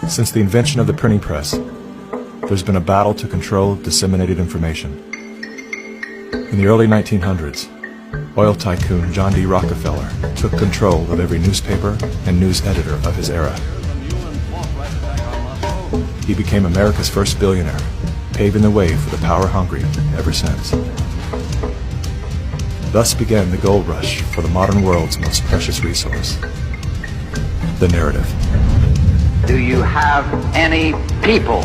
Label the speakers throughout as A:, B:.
A: Since the invention of the printing press, there's been a battle to control disseminated information. In the early 1900s, oil tycoon John D. Rockefeller took control of every newspaper and news editor of his era. He became America's first billionaire, paving the way for the power-hungry ever since. Thus began the gold rush for the modern world's most precious resource, the narrative.
B: Do you have any people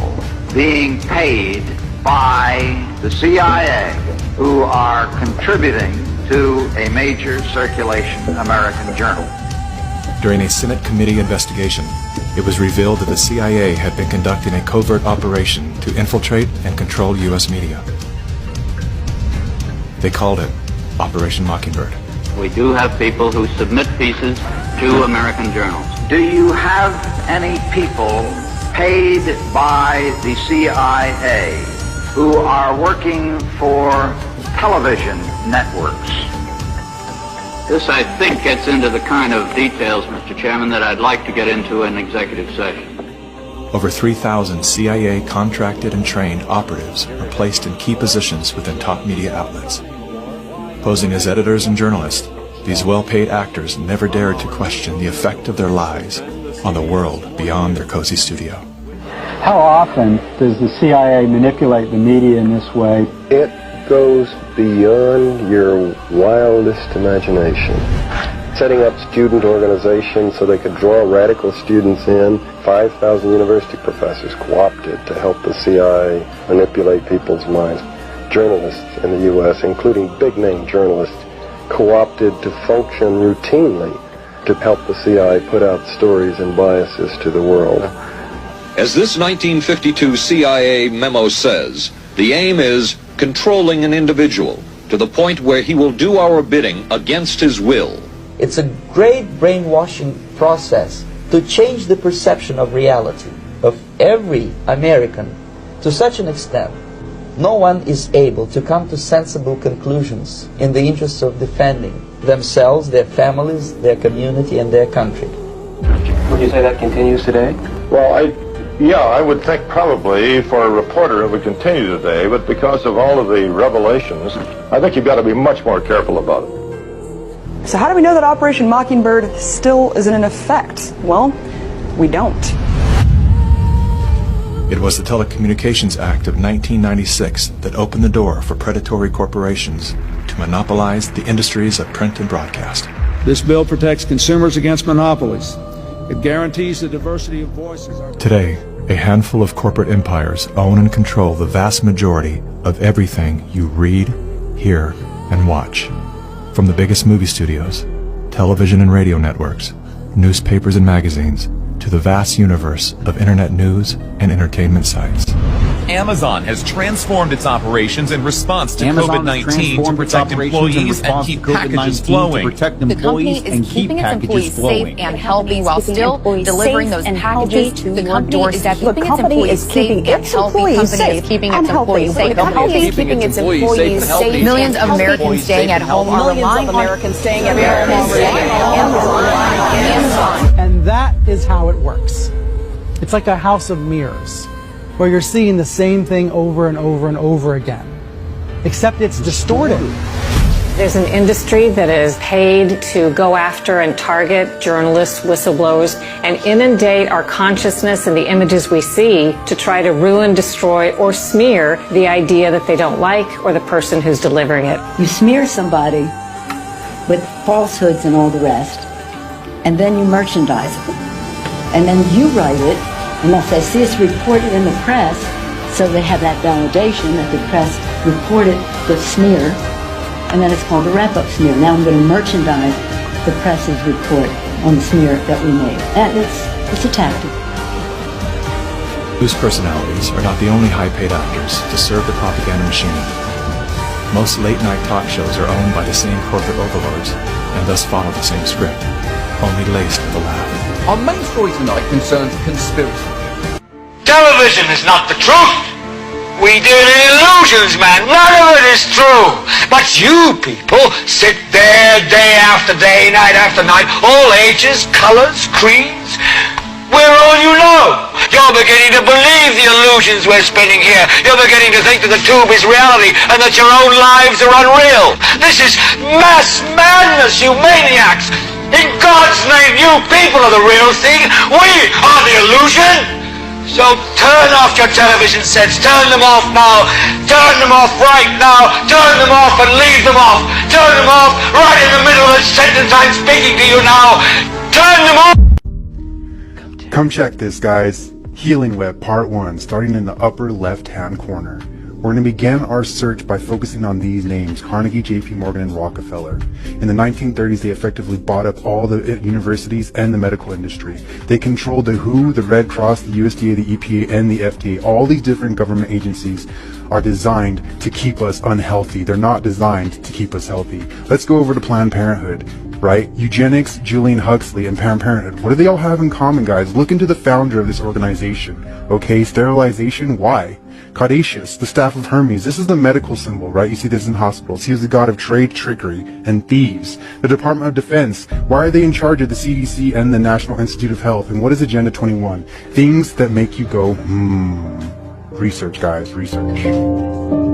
B: being paid by the CIA who are contributing to a major circulation American journal?
A: During a Senate committee investigation, it was revealed that the CIA had been conducting a covert operation to infiltrate and control U.S. media. They called it Operation Mockingbird.
C: We do have people who submit pieces to American journals.
B: Do you have any people paid by the CIA who are working for television networks?
C: This, I think, gets into the kind of details, Mr. Chairman, that I'd like to get into in executive session.
A: Over 3,000 CIA contracted and trained operatives are placed in key positions within top media outlets. Posing as editors and journalists, these well-paid actors never dared to question the effect of their lies on the world beyond their cozy studio.
D: How often does the CIA manipulate the media in this way?
E: It goes beyond your wildest imagination. Setting up student organizations so they could draw radical students in. 5,000 university professors co-opted to help the CIA manipulate people's minds. Journalists in the U.S., including big-name journalists, co-opted to function routinely to help the CIA put out stories and biases to the world.
F: As this 1952 CIA memo says, the aim is controlling an individual to the point where he will do our bidding against his will.
G: It's a great brainwashing process to change the perception of reality of every American to such an extent no one is able to come to sensible conclusions in the interests of defending themselves, their families, their community, and their country.
H: Would you say that continues today?
I: Well, I would think probably for a reporter it would continue today, but because of all of the revelations, I think you've got to be much more careful about it.
J: So how do we know that Operation Mockingbird still isn't in effect? Well, we don't.
A: It was the Telecommunications Act of 1996 that opened the door for predatory corporations to monopolize the industries of print and broadcast.
D: This bill protects consumers against monopolies. It guarantees the diversity of voices.
A: Today, a handful of corporate empires own and control the vast majority of everything you read, hear, and watch. From the biggest movie studios, television and radio networks, newspapers and magazines, to the vast universe of internet news and entertainment sites.
K: Amazon has transformed its operations in response to COVID-19 to protect employees and keep packages flowing.
L: The company is keeping its employees safe and healthy while still delivering those packages to your doorstep. The company is keeping its employees safe. Keeping its employees safe. The company is keeping its employees safe. Millions of Americans staying at home are relying on Amazon.
M: And that is how it works. It's like a house of mirrors, where you're seeing the same thing over and over and over again, except it's distorted.
N: There's an industry that is paid to go after and target journalists, whistleblowers, and inundate our consciousness and the images we see to try to ruin, destroy, or smear the idea that they don't like or the person who's delivering it.
O: You smear somebody with falsehoods and all the rest, and then you merchandise it. And then you write it, and they'll say, see, it's reported in the press, so they have that validation that the press reported the smear, and then it's called a wrap-up smear. Now I'm going to merchandise the press's report on the smear that we made. And it's a tactic.
A: News personalities are not the only high-paid actors to serve the propaganda machine. Most late-night talk shows are owned by the same corporate overlords, and thus follow the same script, only laced with a laugh.
P: Our main story tonight concerns conspiracy.
Q: Television is not the truth. We deal in illusions, man. None of it is true. But you people sit there day after day, night after night, all ages, colors, creeds. We're all you know. beginning to believe the illusions we're spinning here. You're beginning to think that the tube is reality and that your own lives are unreal. This is mass madness, you maniacs. In God's name, you people are the real thing. We are the illusion. So turn off your television sets. Turn them off now. Turn them off right now. Turn them off and leave them off. Turn them off right in the middle of the sentence I'm speaking to you now. Turn them off.
R: Come check this, guys. Healing Web Part 1, starting in the upper left-hand corner. We're going to begin our search by focusing on these names, Carnegie, JP Morgan, and Rockefeller. In the 1930s, they effectively bought up all the universities and the medical industry. They controlled the WHO, the Red Cross, the USDA, the EPA, and the FDA. All these different government agencies are designed to keep us unhealthy. They're not designed to keep us healthy. Let's go over to Planned Parenthood. Right? Eugenics, Julian Huxley, and Planned Parenthood. What do they all have in common, guys? Look into the founder of this organization. Okay, sterilization, why? Caduceus, the staff of Hermes. This is the medical symbol, right? You see this in hospitals. He is the god of trade, trickery, and thieves. The Department of Defense. Why are they in charge of the CDC and the National Institute of Health? And what is Agenda 21? Things that make you go, Research, guys, research.